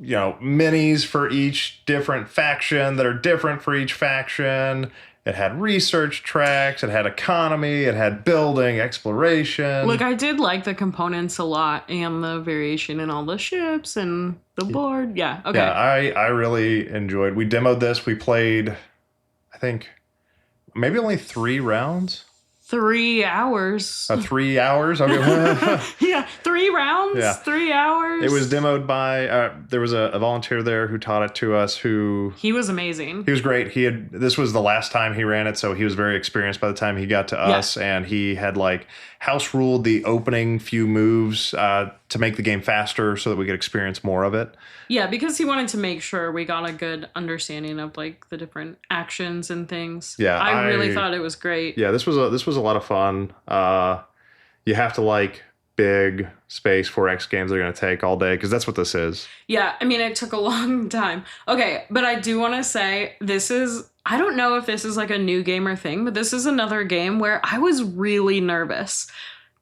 minis for each different faction that are different for each faction. It had research tracks, it had economy, it had building, exploration. Look, I did like the components a lot and the variation in all the ships and the board. Yeah, okay. Yeah, I really enjoyed. We demoed this. We played, I think, maybe only 3 rounds. 3 hours. 3 hours? Okay. Yeah, 3 rounds, yeah. 3 hours. It was demoed by, there was a volunteer there who taught it to us He was amazing. He was great. This was the last time he ran it, so he was very experienced by the time he got to us, and he had house ruled the opening few moves to make the game faster so that we could experience more of it. Yeah, because he wanted to make sure we got a good understanding of the different actions and things. Yeah, I really thought it was great. Yeah, this was a lot of fun. You have to big space 4X games that are going to take all day because that's what this is. Yeah, I mean, it took a long time. Okay, but I do want to say I don't know if this is a new gamer thing, but this is another game where I was really nervous.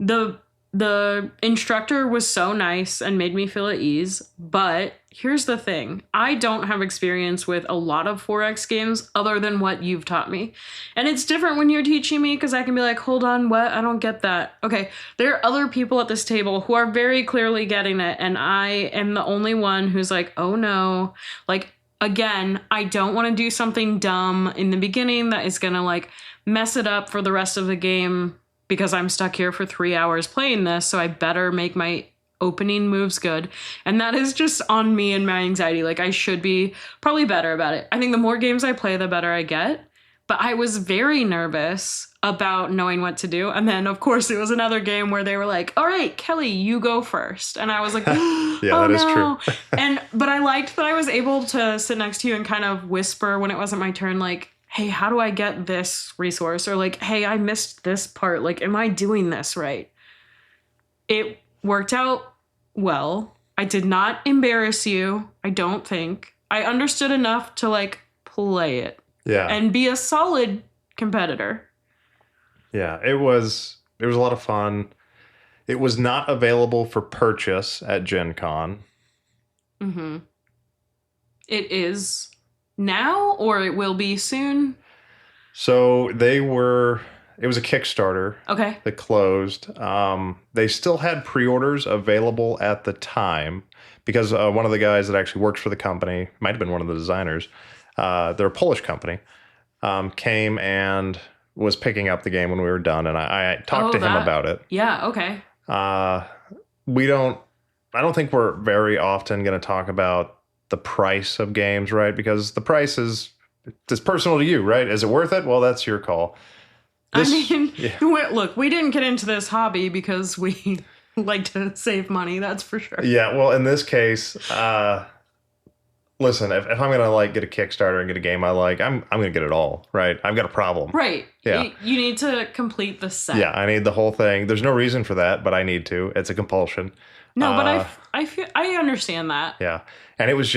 The instructor was so nice and made me feel at ease, but here's the thing. I don't have experience with a lot of 4X games other than what you've taught me. And it's different when you're teaching me because I can be like, hold on, what? I don't get that. Okay, there are other people at this table who are very clearly getting it, and I am the only one who's like, oh no. Again, I don't want to do something dumb in the beginning that is going to mess it up for the rest of the game because I'm stuck here for 3 hours playing this, so I better make my opening moves good. And that is just on me and my anxiety. Like, I should be probably better about it. I think the more games I play, the better I get. But I was very nervous about knowing what to do. And then, of course, it was another game where they were like, all right, Kelly, you go first. And I was like, oh, that is no. true. But I liked that I was able to sit next to you and kind of whisper when it wasn't my turn, like, hey, how do I get this resource? Or like, hey, I missed this part. Like, am I doing this right? It worked out well. I did not embarrass you, I don't think. I understood enough to, like, play it. Yeah. And be a solid competitor. Yeah, it was a lot of fun. It was not available for purchase at GenCon. Mm-hmm. It is now, or it will be soon? So it was a Kickstarter. Okay. That closed. They still had pre-orders available at the time because one of the guys that actually works for the company, might have been one of the designers, they're a Polish company, came and was picking up the game when we were done, and I talked to him about it. Yeah, okay. I don't think we're very often going to talk about the price of games, right? Because the price is personal to you, right? Is it worth it? Well, that's your call. Look, we didn't get into this hobby because we like to save money, that's for sure. Yeah, well, in this case, listen, if I'm going to like get a Kickstarter and get a game I like, I'm going to get it all, right? I've got a problem. Right. Yeah. You need to complete the set. Yeah, I need the whole thing. There's no reason for that, but I need to. It's a compulsion. No, but I understand that. Yeah. And it was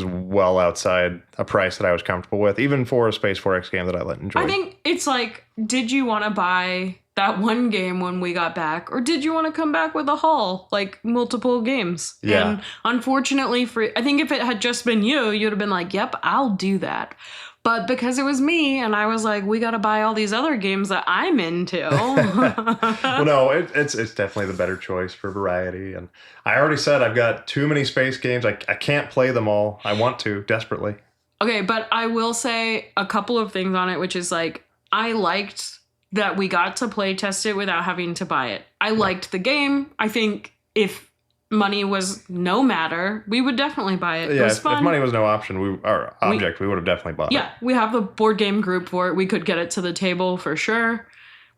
well outside a price that I was comfortable with, even for a Space 4X game that I enjoyed. I think it's like, did you want to buy that one game when we got back, or did you want to come back with a haul, like multiple games? Yeah. And unfortunately, I think if it had just been you, you'd have been like, yep, I'll do that. But because it was me, and I was like, we got to buy all these other games that I'm into. Well, no, it's definitely the better choice for variety. And I already said I've got too many space games. I can't play them all. I want to desperately. Okay, but I will say a couple of things on it, which is like, I liked that we got to play test it without having to buy it. I liked the game. I think if money was no matter, we would definitely buy it. Yeah, it was fun. If money was no option, we would have definitely bought it. Yeah, we have the board game group for it. We could get it to the table for sure.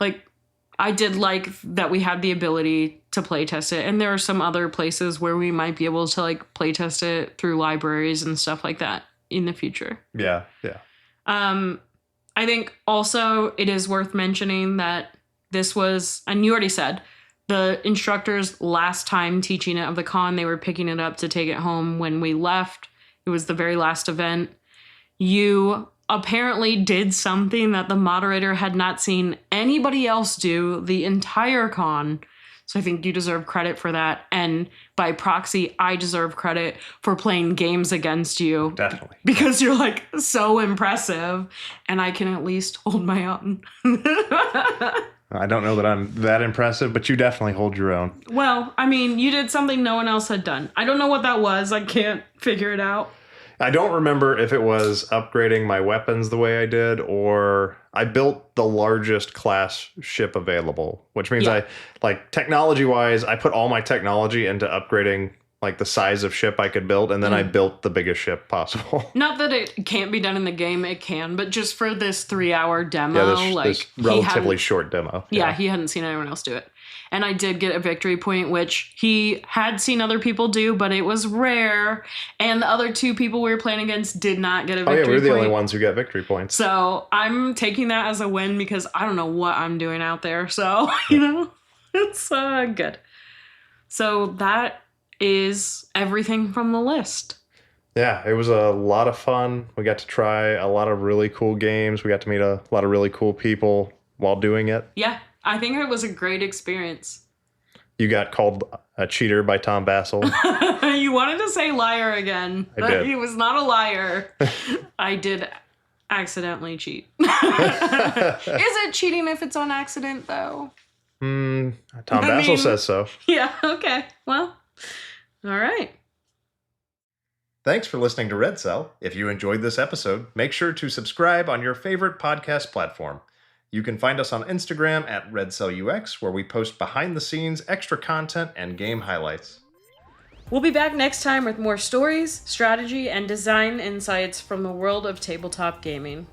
Like, I did like that we had the ability to play test it. And there are some other places where we might be able to like play test it through libraries and stuff like that in the future. Yeah. I think also it is worth mentioning that this was, and you already said, the instructor's last time teaching it of the con. They were picking it up to take it home when we left. It was the very last event. You apparently did something that the moderator had not seen anybody else do the entire con. So I think you deserve credit for that. And by proxy, I deserve credit for playing games against you. Definitely. Because you're like so impressive, and I can at least hold my own. I don't know that I'm that impressive, but you definitely hold your own. Well, I mean, you did something no one else had done. I don't know what that was. I can't figure it out. I don't remember if it was upgrading my weapons the way I did, or I built the largest class ship available, which means technology-wise, I put all my technology into upgrading like the size of ship I could build, and then I built the biggest ship possible. Not that it can't be done in the game, it can, but just for this 3-hour demo, this relatively short demo. Yeah, he hadn't seen anyone else do it. And I did get a victory point, which he had seen other people do, but it was rare. And the other two people we were playing against did not get a victory point. Oh, yeah, we're the only ones who got victory points. So I'm taking that as a win because I don't know what I'm doing out there. So, it's good. So that is everything from the list. Yeah, it was a lot of fun. We got to try a lot of really cool games. We got to meet a lot of really cool people while doing it. Yeah, I think it was a great experience. You got called a cheater by Tom Vasel. You wanted to say liar again. I did. He was not a liar. I did accidentally cheat. Is it cheating if it's on accident, though? Tom Vasel says so. Yeah, okay. Well, all right. Thanks for listening to Red Cell. If you enjoyed this episode, make sure to subscribe on your favorite podcast platform. You can find us on Instagram at RedCellUX, where we post behind-the-scenes extra content and game highlights. We'll be back next time with more stories, strategy, and design insights from the world of tabletop gaming.